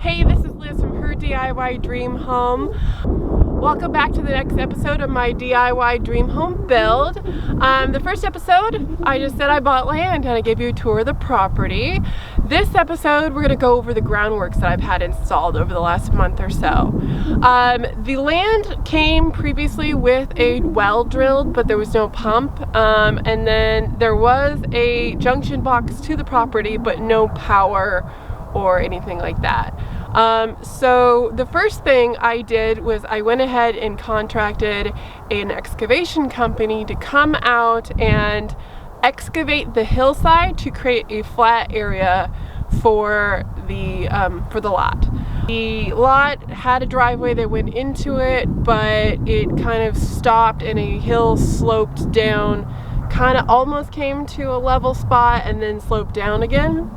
Hey, this is Liz from her DIY Dream Home. Welcome back to the next episode of my DIY Dream Home build. The first episode, I just said I bought land and I gave you a tour of the property. This episode, we're going to go over the groundworks that I've had installed over the last month or so. The land came previously with a well drilled, but there was no pump. And then there was a junction box to the property, but no power or anything like that. So the first thing I did was I went ahead and contracted an excavation company to come out and excavate the hillside to create a flat area for the lot. The lot had a driveway that went into it, but it kind of stopped and a hill sloped down, kind of almost came to a level spot and then sloped down again.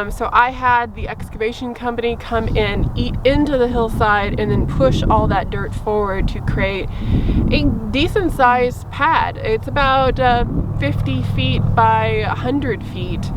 So I had the excavation company come in, eat into the hillside, and then push all that dirt forward to create a decent sized pad. It's about 50 feet by 100 feet.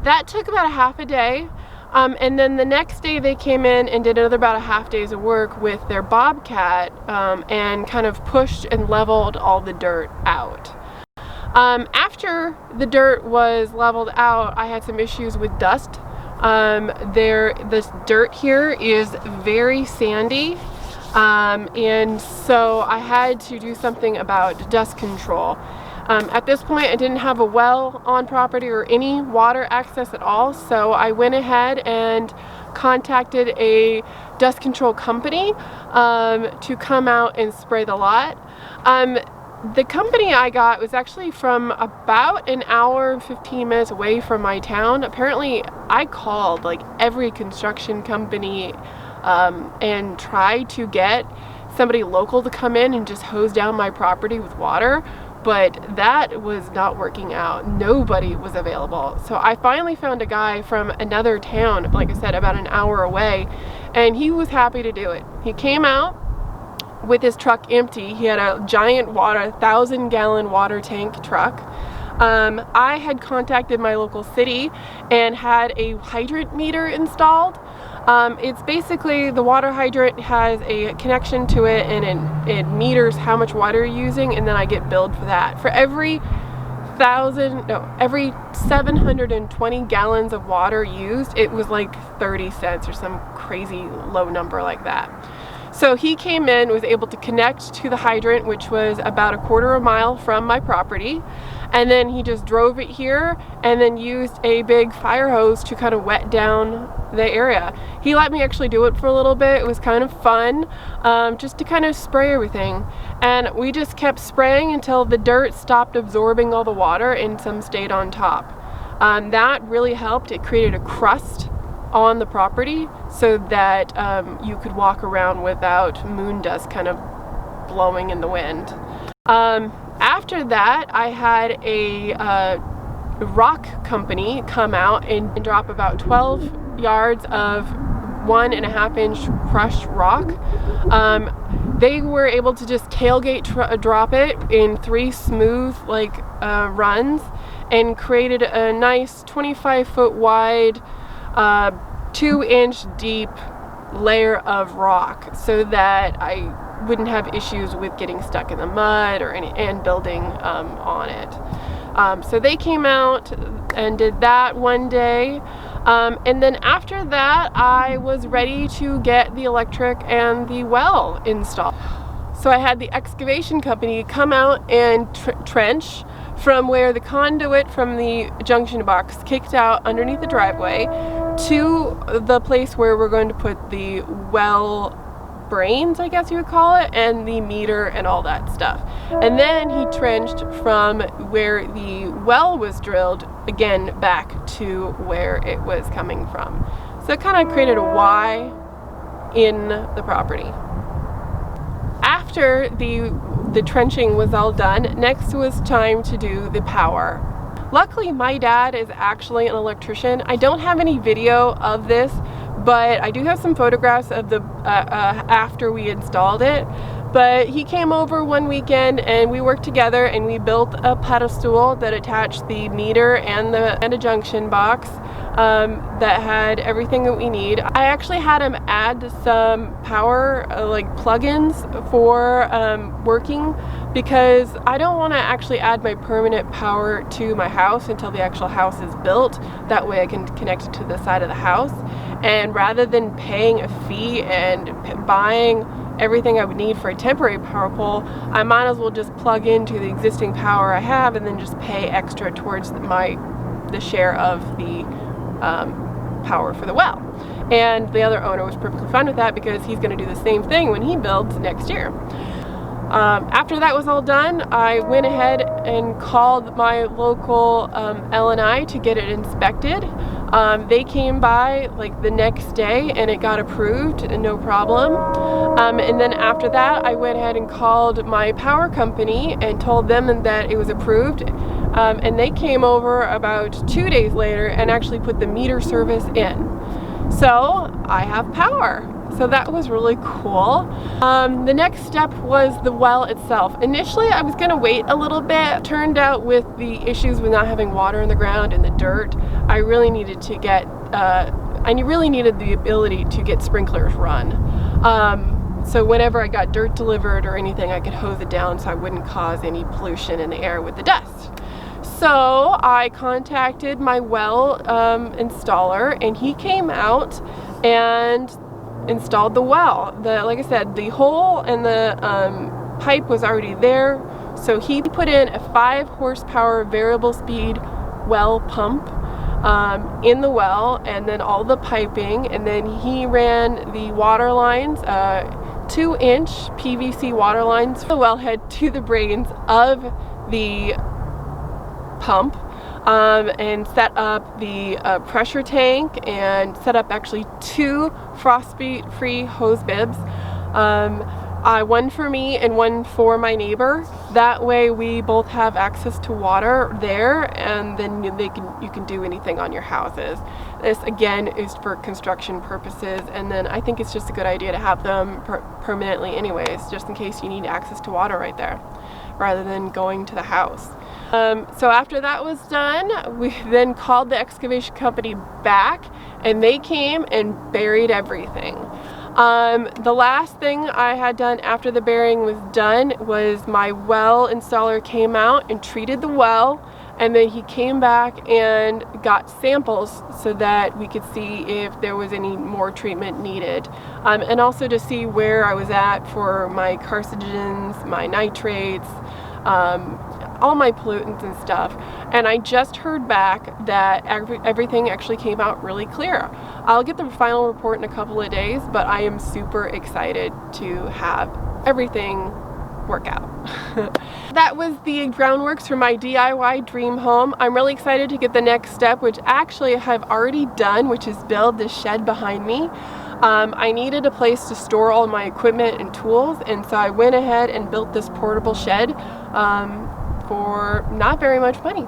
That took about a half a day, and then the next day they came in and did another about a half day's of work with their bobcat and kind of pushed and leveled all the dirt out. After the dirt was leveled out, I had some issues with dust. This dirt here is very sandy, and so I had to do something about dust control. At this point, I didn't have a well on property or any water access at all, so I went ahead and contacted a dust control company to come out and spray the lot. The company I got was actually from about an hour and 15 minutes away from my town. Apparently, I called like every construction company and tried to get somebody local to come in and just hose down my property with water. But that was not working out. Nobody was available. So I finally found a guy from another town, like I said, about an hour away, and he was happy to do it. He came out with his truck empty. He had a giant 1,000-gallon water tank truck. I had contacted my local city and had a hydrant meter installed. It's basically the water hydrant has a connection to it, and it meters how much water you're using, and then I get billed for that. For every 720 gallons of water used, it was like 30 cents or some crazy low number like that. So he came in, was able to connect to the hydrant, which was about a quarter of a mile from my property, and then he just drove it here and then used a big fire hose to kind of wet down the area. He let me actually do it for a little bit. It was kind of fun, just to kind of spray everything, and we just kept spraying until the dirt stopped absorbing all the water and some stayed on top. That really helped. It created a crust on the property so that you could walk around without moon dust kind of blowing in the wind. After that, I had a rock company come out and drop about 12 yards of 1.5-inch crushed rock. They were able to just tailgate drop it in 3 smooth runs, and created a nice 25-foot wide, 2-inch deep layer of rock so that I wouldn't have issues with getting stuck in the mud or and building on it. So they came out and did that one day. And then after that, I was ready to get the electric and the well installed. So I had the excavation company come out and trench from where the conduit from the junction box kicked out underneath the driveway to the place where we're going to put the well brains, I guess you would call it, and the meter and all that stuff. And then he trenched from where the well was drilled again back to where it was coming from. So it kind of created a Y in the property. After the trenching was all done, next was time to do the power. Luckily, my dad is actually an electrician. I don't have any video of this, but I do have some photographs of the after we installed it. But he came over one weekend and we worked together and we built a pedestal that attached the meter and a junction box that had everything that we need. I actually had him add some power like plugins for working, because I don't want to actually add my permanent power to my house until the actual house is built. That way I can connect it to the side of the house. And rather than paying a fee and buying everything I would need for a temporary power pole, I might as well just plug into the existing power I have and then just pay extra towards the share of the power for the well. And the other owner was perfectly fine with that, because he's going to do the same thing when he builds next year. After that was all done, I went ahead and called my local L&I to get it inspected. They came by like the next day and it got approved, no problem. And then after that, I went ahead and called my power company and told them that it was approved. And they came over about 2 days later and actually put the meter service in. So I have power. So that was really cool. The next step was the well itself. Initially, I was gonna wait a little bit. Turned out with the issues with not having water in the ground and the dirt, I really needed to get, I really needed the ability to get sprinklers run. So whenever I got dirt delivered or anything, I could hose it down so I wouldn't cause any pollution in the air with the dust. So I contacted my well installer, and he came out and installed the well. Like I said, the hole and the pipe was already there, so he put in a 5 horsepower variable speed well pump in the well, and then all the piping, and then he ran the water lines, 2-inch PVC water lines from the wellhead to the brains of the pump, and set up the pressure tank, and set up actually 2 frost-free hose bibs, one for me and one for my neighbor. That way we both have access to water there, and then you can do anything on your houses. This again is for construction purposes, and then I think it's just a good idea to have them permanently anyways, just in case you need access to water right there, rather than going to the house. So after that was done, we then called the excavation company back, and they came and buried everything. The last thing I had done after the burying was done was my well installer came out and treated the well, and then he came back and got samples so that we could see if there was any more treatment needed, and also to see where I was at for my carcinogens, my nitrates, all my pollutants and stuff. And I just heard back that everything actually came out really clear. I'll get the final report in a couple of days, but I am super excited to have everything work out. That was the groundworks for my DIY dream home. I'm really excited to get the next step, which actually I have already done, which is build this shed behind me. I needed a place to store all my equipment and tools, and so I went ahead and built this portable shed for not very much money.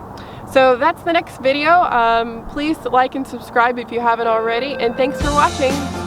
So that's the next video. Please like and subscribe if you haven't already, and thanks for watching.